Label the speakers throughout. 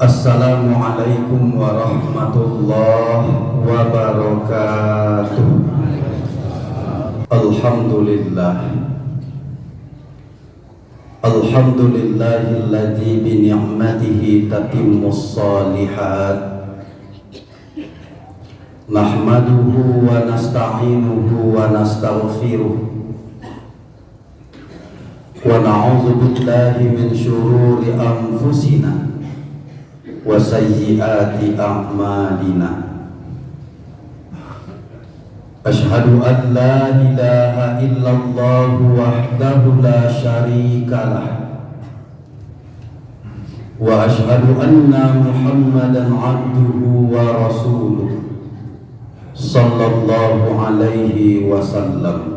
Speaker 1: Assalamualaikum warahmatullahi wabarakatuh. Alhamdulillah. Alhamdulillahilladzi bi ni'matihi tatimmus shalihat. Nahmaduhu wa nasta'inuhu wa nastaghfiruh. Wa na'udzu billahi min syururi anfusina wa sayyiati a'malina. Asyhadu an la ilaha illallah wahdahu la syarika lah wa asyhadu anna Muhammadan 'abduhu wa rasuluh sallallahu alaihi wasallam.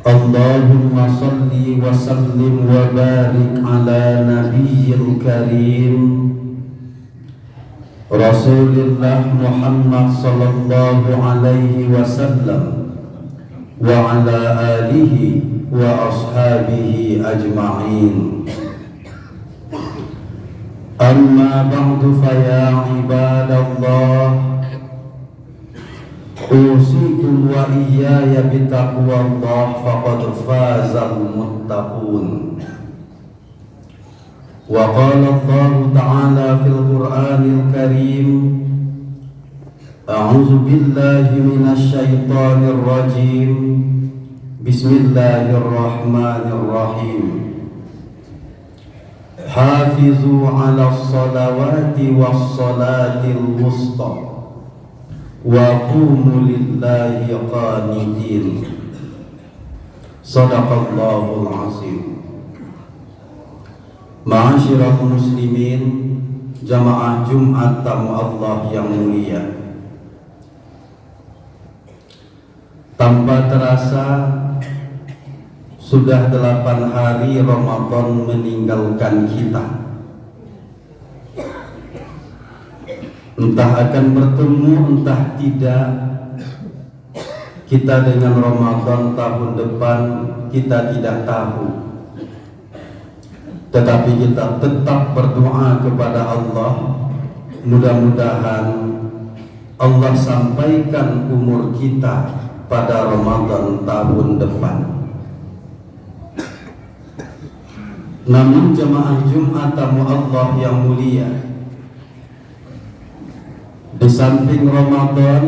Speaker 1: Allahumma salli wa sallim wa barik ala nabiyyil karim Rasulillah Muhammad sallallahu alaihi wasallam wa ala alihi wa ashabihi ajma'in. Amma ba'du fa ya ibadallah, usikum wa iyaya bitaqwallah faqad fazal muttaqun. Wa qala Allah ta'ala fil Qur'anil Karim, a'udzu billahi minasy syaithanir rajim. Bismillahirrahmanirrahim. Hafizu 'alas salawati was salatil wusta wa qumu lillahi qanitin. Shadaqallahul azim. Ma'asyiral muslimin, jamaah Jumat tamu Allah yang mulia. Tanpa terasa sudah 8 hari Ramadan meninggalkan kita. Entah akan bertemu, entah tidak, kita dengan Ramadan tahun depan kita tidak tahu. Tetapi kita tetap berdoa kepada Allah, mudah-mudahan Allah sampaikan umur kita pada Ramadan tahun depan. Namun jemaah Jumat tamu Allah yang mulia, di samping Ramadan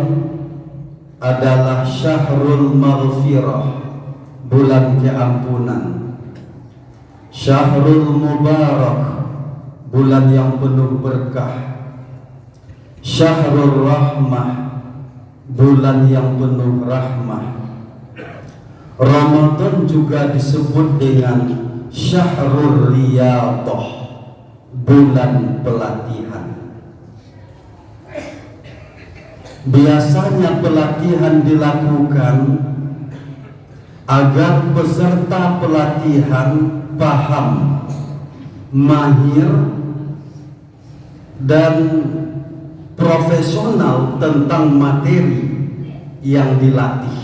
Speaker 1: adalah Syahrul Maghfirah, bulan keampunan. Syahrul Mubarak, bulan yang penuh berkah. Syahrul Rahmah, bulan yang penuh rahmah. Ramadan juga disebut dengan Syahrul Riyadhah, bulan pelatihan. Biasanya pelatihan dilakukan agar peserta pelatihan paham, mahir, dan profesional tentang materi yang dilatih.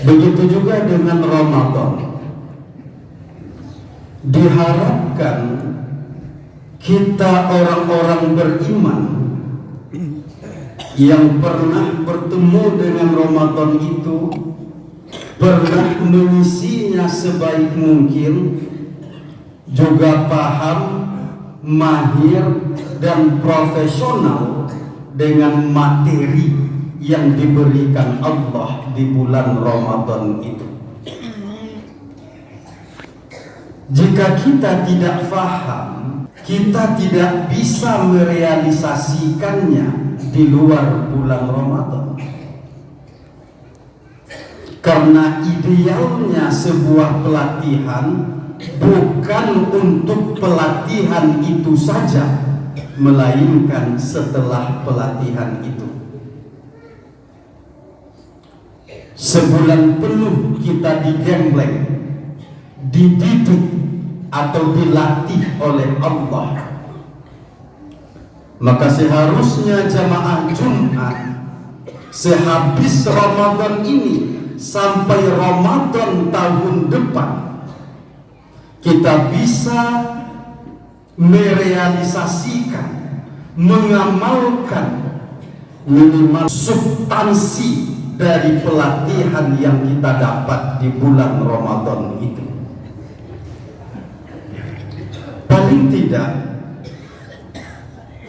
Speaker 1: Begitu juga dengan Ramadan. Diharapkan kita orang-orang beriman yang pernah bertemu dengan Ramadan itu, pernah mengisinya sebaik mungkin, juga paham, mahir, dan profesional dengan materi yang diberikan Allah di bulan Ramadan itu. Jika kita tidak paham, kita tidak bisa merealisasikannya di luar bulan Ramadan. Karena idealnya sebuah pelatihan bukan untuk pelatihan itu saja, melainkan setelah pelatihan itu. Sebulan penuh kita digembleng, dididik atau dilatih oleh Allah. Maka seharusnya jamaah Jumat sehabis Ramadan ini sampai Ramadan tahun depan kita bisa merealisasikan, mengamalkan minimal substansi dari pelatihan yang kita dapat di bulan Ramadan itu. Paling tidak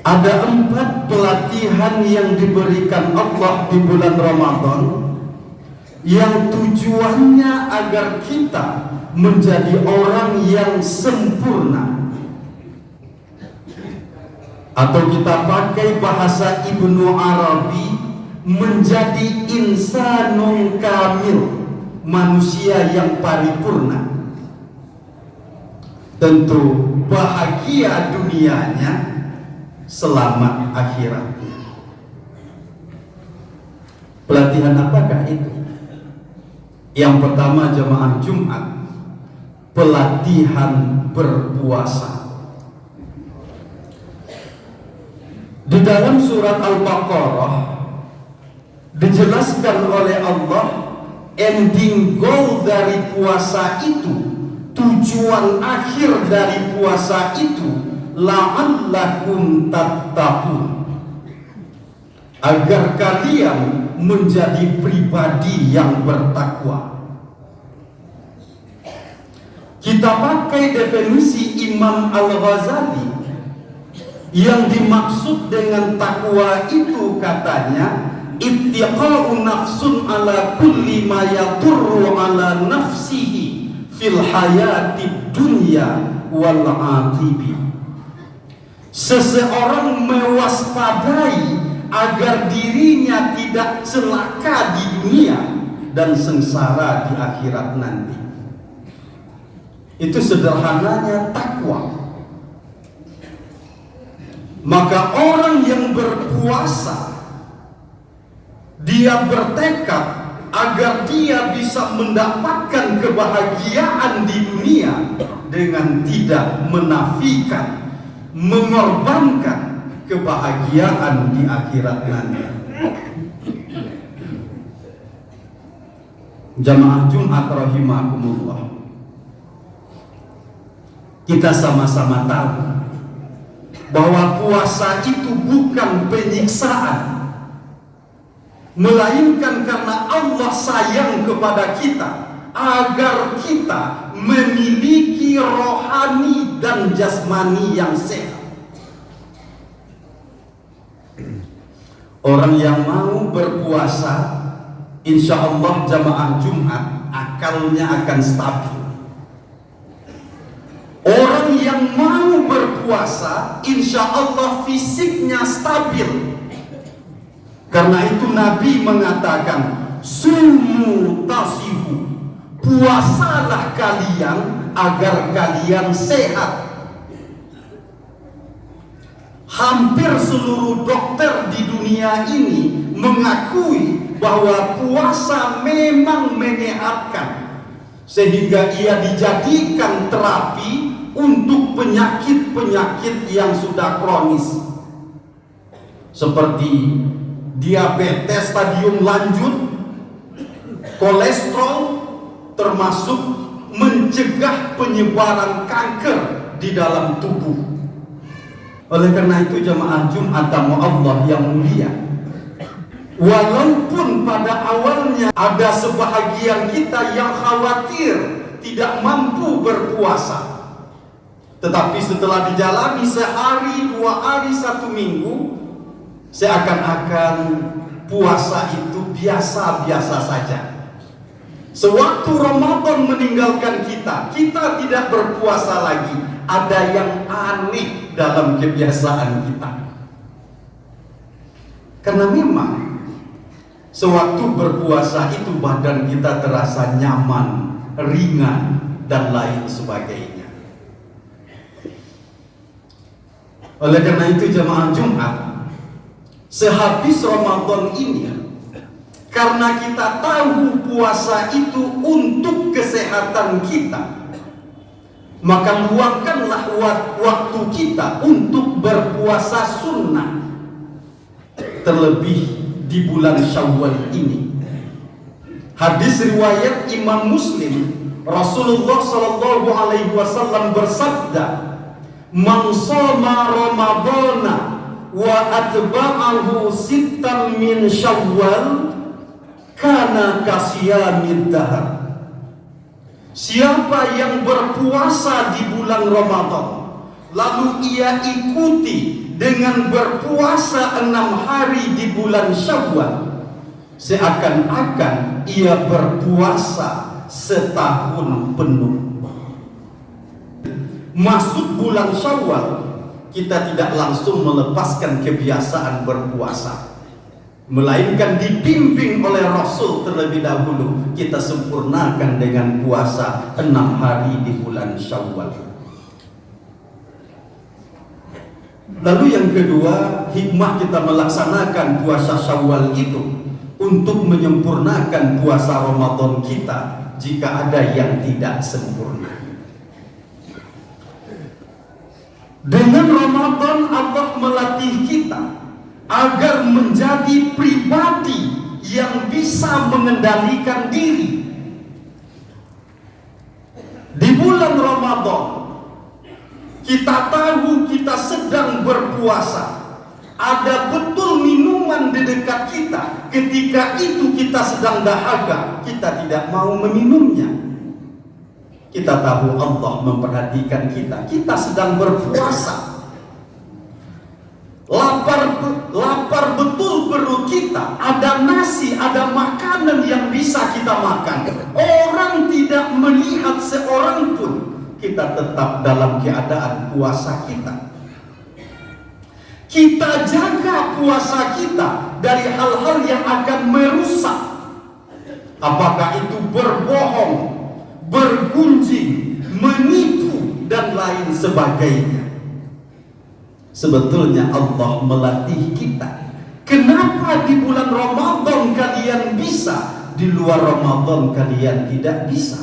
Speaker 1: ada 4 pelatihan yang diberikan Allah di bulan Ramadan yang tujuannya agar kita menjadi orang yang sempurna, atau kita pakai bahasa Ibnu Arabi, menjadi insanun kamil, manusia yang paripurna. Tentu bahagia dunianya, selamat akhiratnya. Pelatihan apakah itu? Yang pertama, jemaah Jumat, pelatihan berpuasa. Di dalam surat Al-Baqarah dijelaskan oleh Allah, ending goal dari puasa itu, tujuan akhir dari puasa itu, la'allakum tattaqun, agar kalian menjadi pribadi yang bertakwa. Kita pakai definisi Imam Al-Ghazali, yang dimaksud dengan takwa itu katanya ittiqa'u nafsun ala kulli ma yaturru ala nafsihi fil hayati dunya wal aqibi. Seseorang mewaspadai agar dirinya tidak celaka di dunia dan sengsara di akhirat nanti. Itu sederhananya takwa. Maka orang yang berpuasa, dia bertekad agar dia bisa mendapatkan kebahagiaan di dunia dengan tidak menafikan, mengorbankan kebahagiaan di akhirat nanti. Jamaah Jumat rahimakumullah, kita sama-sama tahu bahwa puasa itu bukan penyiksaan, melainkan karena Allah sayang kepada kita agar kita memiliki rohani dan jasmani yang sehat. Orang yang mau berpuasa, insya Allah jamaah Jumat, akalnya akan stabil. Orang yang mau berpuasa, insya Allah fisiknya stabil. Karena itu Nabi mengatakan, sumu tasihu, puasalah kalian agar kalian sehat. Hampir seluruh dokter di dunia ini mengakui bahwa puasa memang menyehatkan, sehingga ia dijadikan terapi untuk penyakit-penyakit yang sudah kronis, seperti diabetes stadium lanjut, kolesterol, termasuk mencegah penyebaran kanker di dalam tubuh. Oleh karena itu jemaah Jumat tamu Allah yang mulia, walaupun pada awalnya ada sebahagian kita yang khawatir tidak mampu berpuasa, tetapi setelah dijalani sehari, 2 hari, 1 minggu, seakan-akan puasa itu biasa-biasa saja. Sewaktu Ramadan meninggalkan kita tidak berpuasa lagi. Ada yang aneh dalam kebiasaan kita. Karena memang sewaktu berpuasa itu badan kita terasa nyaman, ringan, dan lain sebagainya. Oleh karena itu jemaah Jumat, sehabis Ramadan ini, karena kita tahu puasa itu untuk kesehatan kita, maka luangkanlah waktu kita untuk berpuasa sunnah. Terlebih di bulan Syawal ini, Hadis riwayat Imam Muslim, Rasulullah Shallallahu Alaihi Wasallam bersabda, "Man shoma Ramadhana wa atba'ahu sittan min Syawal kana kasiyamid dahar." Siapa yang berpuasa di bulan Ramadan lalu ia ikuti dengan berpuasa 6 hari di bulan Syawal, seakan-akan ia berpuasa setahun penuh. Masuk bulan Syawal, kita tidak langsung melepaskan kebiasaan berpuasa, melainkan dibimbing oleh Rasul terlebih dahulu. Kita sempurnakan dengan puasa 6 hari di bulan Syawal. Lalu yang kedua, hikmah kita melaksanakan puasa Syawal itu untuk menyempurnakan puasa Ramadan kita jika ada yang tidak sempurna. Dengan Ramadan Allah melatih kita agar menjadi pribadi yang bisa mengendalikan diri. Di bulan Ramadan kita tahu kita sedang berpuasa. Ada betul minuman di dekat kita. Ketika itu kita sedang dahaga, kita tidak mau meminumnya. Kita tahu Allah memperhatikan kita. Kita sedang berpuasa. Lapar betul perut kita. Ada nasi, ada makanan yang bisa kita makan. Orang tidak melihat seorang pun. Kita tetap dalam keadaan puasa kita. Kita jaga puasa kita dari hal-hal yang akan merusak. Apakah itu berbohong, bergunjing, menipu, dan lain sebagainya. Sebetulnya Allah melatih kita. Kenapa di bulan Ramadan kalian bisa, di luar Ramadan kalian tidak bisa?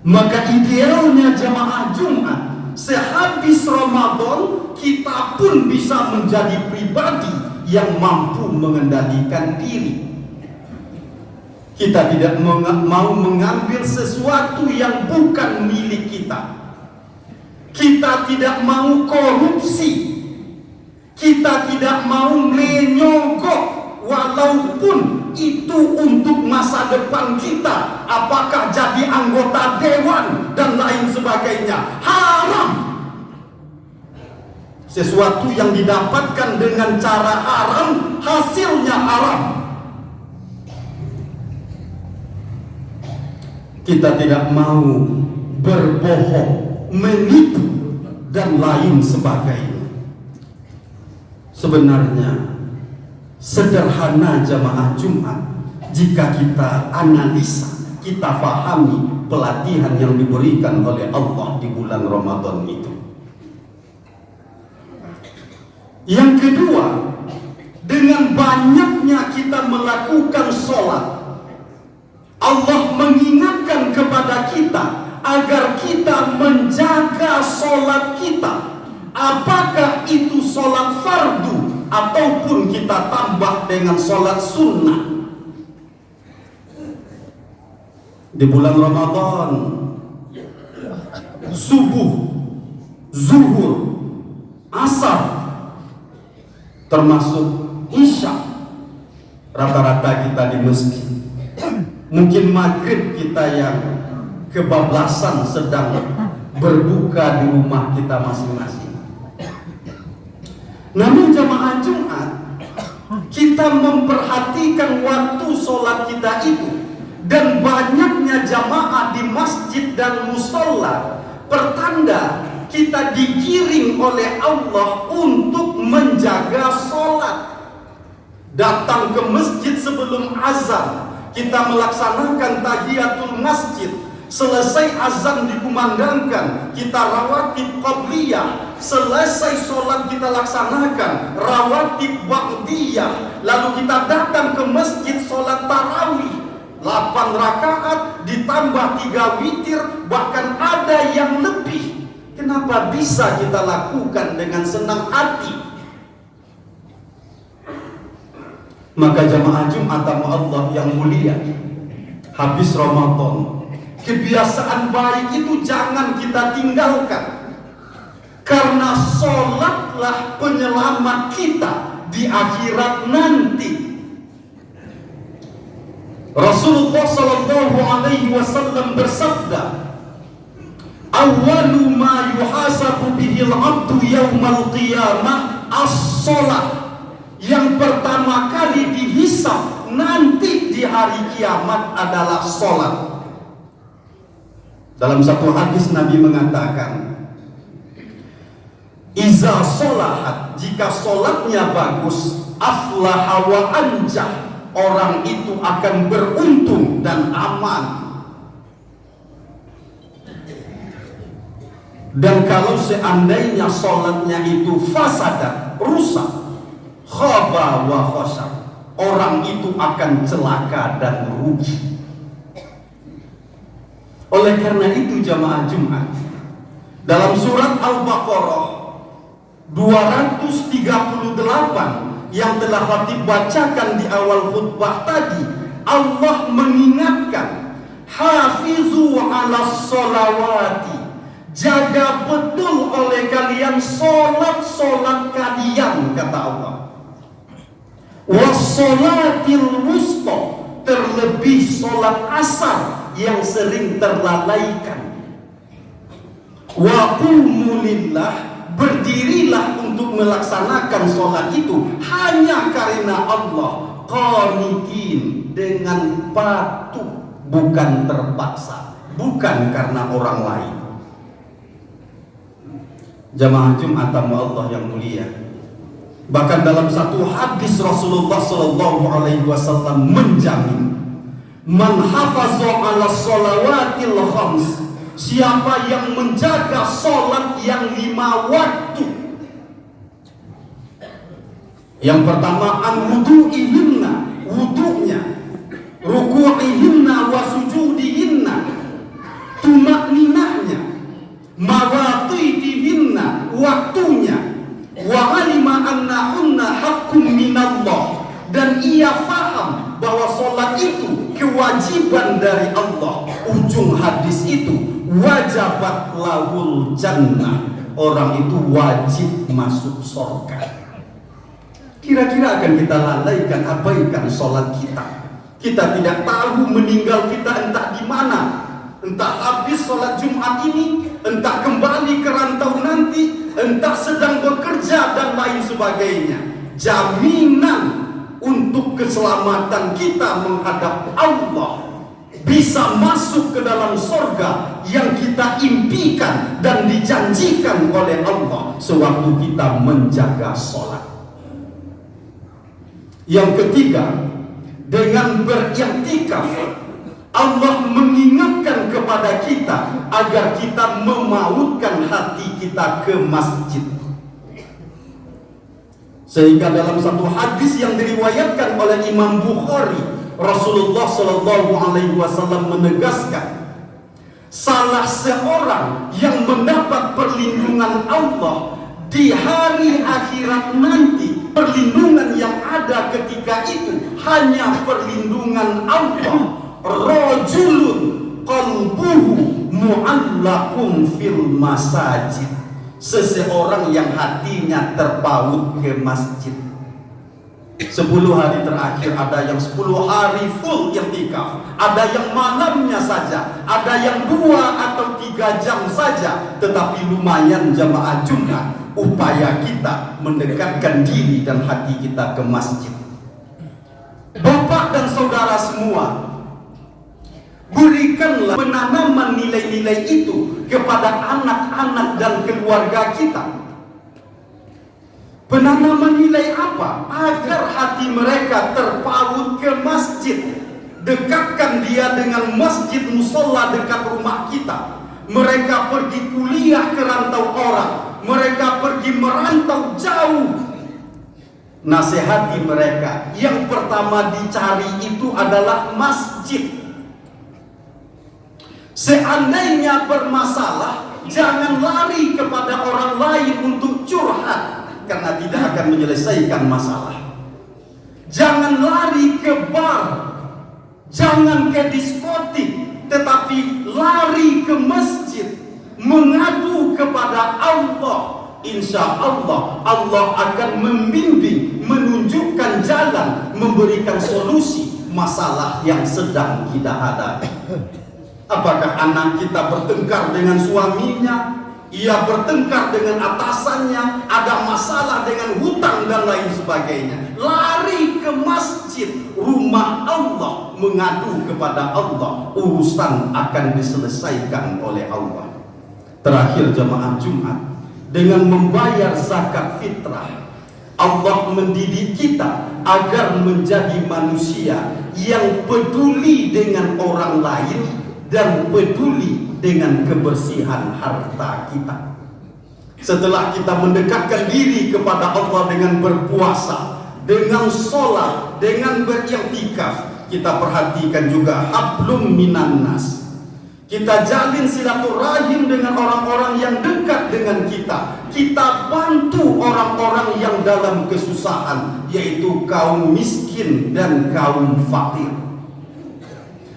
Speaker 1: Maka idealnya jamaah Jumat, sehabis Ramadan kita pun bisa menjadi pribadi yang mampu mengendalikan diri. Kita tidak mau mengambil sesuatu yang bukan milik kita. Kita tidak mau korupsi. Kita tidak mau menyogok, walaupun itu untuk masa depan kita. Apakah jadi anggota dewan dan lain sebagainya. Haram. Sesuatu yang didapatkan dengan cara haram, hasilnya haram. Kita tidak mau berbohong, menipu, dan lain sebagainya. Sebenarnya sederhana jamaah Jumat jika kita analisa, kita pahami pelatihan yang diberikan oleh Allah di bulan Ramadan itu. Yang kedua, dengan banyaknya kita melakukan sholat, Allah mengingatkan kepada kita agar kita menjaga sholat kita. Apakah itu sholat fardu ataupun kita tambah dengan sholat sunnah. Di bulan Ramadan, subuh, zuhur, asar, termasuk isya, rata-rata kita di masjid. Mungkin maghrib kita yang kebablasan sedang berbuka di rumah kita masing-masing. Namun jamaah Jumat, kita memperhatikan waktu sholat kita itu, dan banyaknya jamaah di masjid dan musola pertanda kita digiring oleh Allah untuk menjaga sholat. Datang ke masjid sebelum azan, kita melaksanakan tahiyatul masjid. Selesai azan dikumandangkan, kita rawatib qabliyah. Selesai sholat kita laksanakan rawatib ba'diyah. Lalu kita datang ke masjid sholat tarawih 8 rakaat ditambah 3 witir, bahkan ada yang lebih. Kenapa bisa kita lakukan dengan senang hati? Maka jamaah Jumat Allah yang mulia, habis Ramadan, kebiasaan baik itu jangan kita tinggalkan, karena sholatlah penyelamat kita di akhirat nanti. Rasulullah Shallallahu Alaihi Wasallam bersabda, "Awwalu ma yuhasabu bihil abdu yaumal qiyamah as-sholat." Yang pertama kali dihisab nanti di hari kiamat adalah sholat. Dalam satu hadis Nabi mengatakan, "Iza sholahat," jika sholatnya bagus, "aflaha wa anjah," orang itu akan beruntung dan aman. Dan kalau seandainya sholatnya itu fasadat, rusak, khaba wa khosab, orang itu akan celaka dan rugi. Oleh karena itu jamaah Jumat, dalam surat Al-Baqarah 238 yang telah khatib bacakan di awal khutbah tadi, Allah mengingatkan, hafizu ala sholawati, jaga betul oleh kalian solat-solat kalian, kata Allah. Wassolatil wusta, terlebih solat asar yang sering terlalaikan. Wa qumu lillah, berdirilah untuk melaksanakan solat itu hanya karena Allah, qanitin, dengan patuh, bukan terpaksa, bukan karena orang lain. Jamaah Jumatan Allah yang mulia, bahkan dalam satu hadis Rasulullah Shallallahu Alaihi Wasallam menjamin, man hafaza ala sholawatil khams, siapa yang menjaga sholat yang 5 waktu. Yang pertama, an wudu'ihinna, wudu'nya, ruku'ihinna wa sujudihinna, tumakninahnya, mawaqitihinna, waktunya, wa alima annahunna hakkum minallah, dan ia faham bahwa sholat itu kewajiban dari Allah. Ujung hadis itu, wajabat lahul jannah, orang itu wajib masuk surga. Kira-kira akan kita lalaikan, abaikan sholat kita. Kita tidak tahu meninggal kita entah di mana, entah habis sholat Jumat ini, entah kembali ke rantau nanti, entah sedang bekerja dan lain sebagainya. Jaminan untuk keselamatan kita menghadap Allah, bisa masuk ke dalam surga yang kita impikan dan dijanjikan oleh Allah sewaktu kita menjaga sholat. Yang ketiga, dengan beriktikaf, Allah mengingatkan kepada kita agar kita memautkan hati kita ke masjid. Sehingga dalam satu hadis yang diriwayatkan oleh Imam Bukhari, Rasulullah Shallallahu Alaihi Wasallam menegaskan, salah seorang yang mendapat perlindungan Allah di hari akhirat nanti, perlindungan yang ada ketika itu hanya perlindungan Allah. Rajulun qalbuhu mu'allaqun fil masajid, seseorang yang hatinya terpaut ke masjid. 10 hari terakhir, ada yang 10 hari full i'tikaf, ada yang malamnya saja, ada yang 2 atau 3 jam saja. Tetapi lumayan jamaah Jumat, upaya kita mendekatkan diri dan hati kita ke masjid. Bapak dan saudara semua, berikanlah penanaman nilai-nilai itu kepada anak-anak dan keluarga kita. Penanaman nilai apa? Agar hati mereka terpaut ke masjid. Dekatkan dia dengan masjid musola dekat rumah kita. Mereka pergi kuliah ke rantau orang, mereka pergi merantau jauh. Nasihati mereka, yang pertama dicari itu adalah masjid. Seandainya bermasalah, jangan lari kepada orang lain untuk curhat, karena tidak akan menyelesaikan masalah. Jangan lari ke bar, Jangan ke diskotik, tetapi lari ke masjid, mengadu kepada Allah. Insya Allah, Allah akan membimbing, menunjukkan jalan, memberikan solusi masalah yang sedang kita hadapi. Apakah anak kita bertengkar dengan suaminya, ia bertengkar dengan atasannya, ada masalah dengan hutang dan lain sebagainya, lari ke masjid, rumah Allah, mengadu kepada Allah, urusan akan diselesaikan oleh Allah. Terakhir jemaah Jumat, dengan membayar zakat fitrah, Allah mendidik kita agar menjadi manusia yang peduli dengan orang lain dan peduli dengan kebersihan harta kita. Setelah kita mendekatkan diri kepada Allah dengan berpuasa, dengan sholat, dengan beriktikaf, kita perhatikan juga hablum minan nas. Kita jalin silaturahim dengan orang-orang yang dekat dengan kita. Kita bantu orang-orang yang dalam kesusahan, yaitu kaum miskin dan kaum fakir.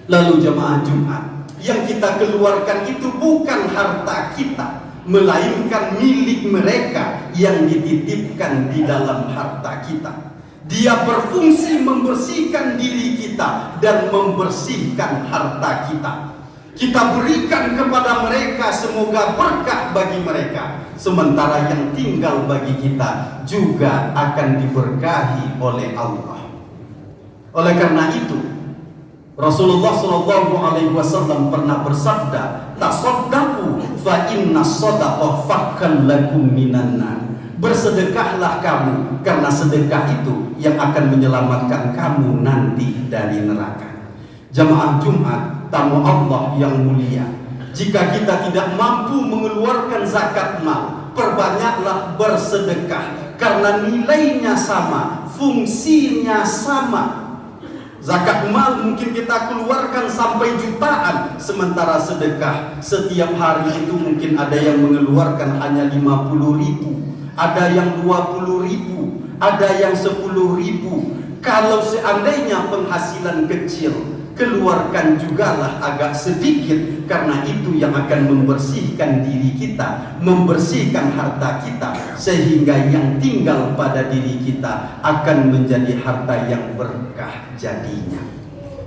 Speaker 1: Lalu jemaah Jumat, yang kita keluarkan itu bukan harta kita, melainkan milik mereka yang dititipkan di dalam harta kita. Dia berfungsi membersihkan diri kita dan membersihkan harta kita. Kita berikan kepada mereka, semoga berkah bagi mereka, sementara yang tinggal bagi kita juga akan diberkahi oleh Allah. Oleh karena itu, Rasulullah SAW pernah bersabda, "Tasaddaqu fa inna sadaqah fakkan lakum minan nar." Bersedekahlah kamu, karena sedekah itu yang akan menyelamatkan kamu nanti dari neraka. Jamaah Jumat, tamu Allah yang mulia, jika kita tidak mampu mengeluarkan zakat mal, perbanyaklah bersedekah, karena nilainya sama, fungsinya sama. Zakat mal mungkin kita keluarkan sampai jutaan, sementara sedekah setiap hari itu mungkin ada yang mengeluarkan hanya 50.000, ada yang 20.000, ada yang 10.000. Kalau seandainya penghasilan kecil, keluarkan jugalah agak sedikit, karena itu yang akan membersihkan diri kita, membersihkan harta kita, sehingga yang tinggal pada diri kita akan menjadi harta yang berkah jadinya.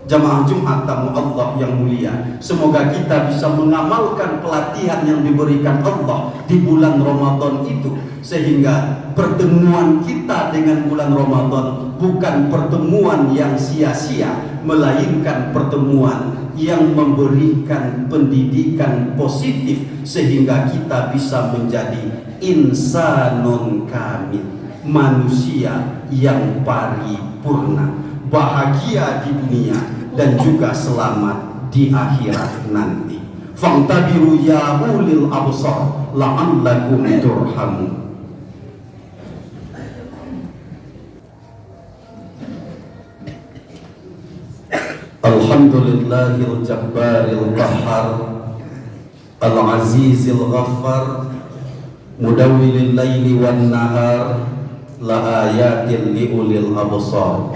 Speaker 1: Jamaah Jumat tamu Allah yang mulia, semoga kita bisa mengamalkan pelatihan yang diberikan Allah di bulan Ramadan itu, sehingga pertemuan kita dengan bulan Ramadan bukan pertemuan yang sia-sia, melainkan pertemuan yang memberikan pendidikan positif, sehingga kita bisa menjadi insanun kamil, manusia yang paripurna, bahagia di dunia dan juga selamat di akhirat nanti. Fa'tabiru ya ulil absar la'allakum turhamun. Alhamdulillahil jabbaril qahhar, al-azizil ghaffar, mudawwilil laili wan nahar, la ayatin li ulil absar.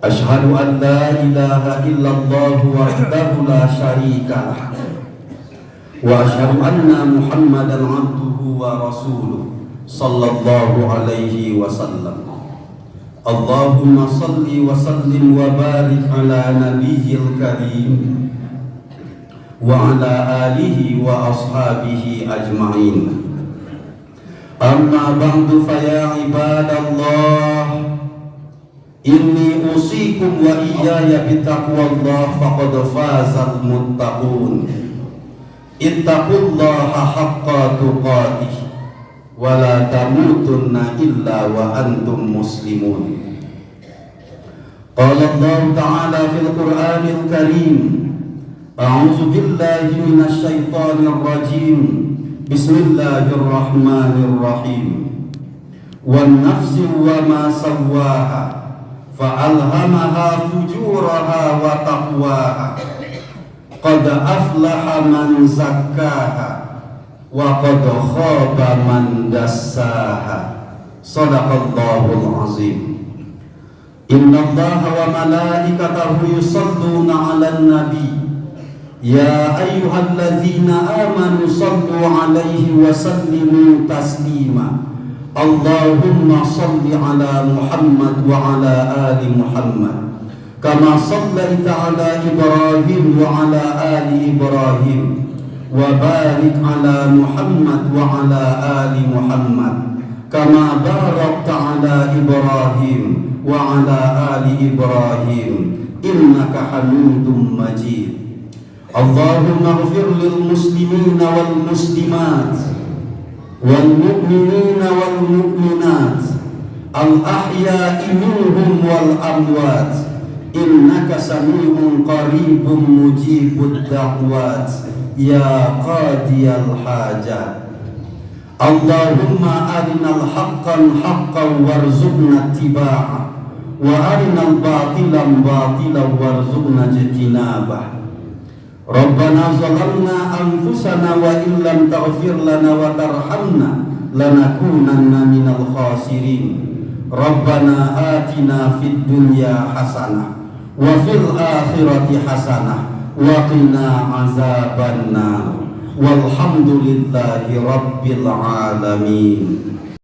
Speaker 1: Asyhadu an la ilaha illallah wahdahu la syarika lah, wa asyhadu anna Muhammadan abduhu wa rasuluh sallallahu alaihi wasallam. Allahumma salli wa sallim wa barik ala nabiyyil karim wa ala alihi wa ashabihi ajma'in. Amma ba'du fa ya ibadallah, inni usikum wa iyaya bitaqwallah faqad fazal muttaqun. Ittaqullaha haqqa tuqatih wa la tamutunna illa wa antum muslimun. Qala Allah ta'ala fil Qur'anil Karim, a'udzu billahi minasy syaithanir rajim. Bismillahirrahmanirrahim. Wan nafsi wa ma sawwaha fa'alhamaha fujuraha wa taqwaha. Qad aflaha man zakkaha wa qad khaba man dassaha. Shadaqallahul azim. Innallaha wa malaikatahu yusalluna 'alan nabi. Ya ayyuhalladzina amanu sallu 'alaihi wa sallimu taslima. Allahumma salli 'ala Muhammad wa 'ala ali Muhammad kama sallaita 'ala Ibrahim wa 'ala ali Ibrahim wa barik 'ala Muhammad wa 'ala ali Muhammad kama barakta 'ala Ibrahim wa 'ala ali Ibrahim innaka Hamidum Majid. Allahumma ighfir lil muslimina wal muslimat wal mu'minina wal mu'minat al ahya'i minhum wal amwat innaka sami'un qaribun mujibud da'wat ya qadiyal hajat. Allahumma arinal haqqan haqqan warzuqna ittiba'ah wa arinal batilan batilan warzuqna ijtinabah. Rabbana zalamna anfusana wa illam taghfir lana wa tarhamna lanakunanna minal khasirin. Rabbana atina fid dunya hasanah wa fil akhirati hasanah wa qina azabannar. Walhamdulillahi rabbil alamin.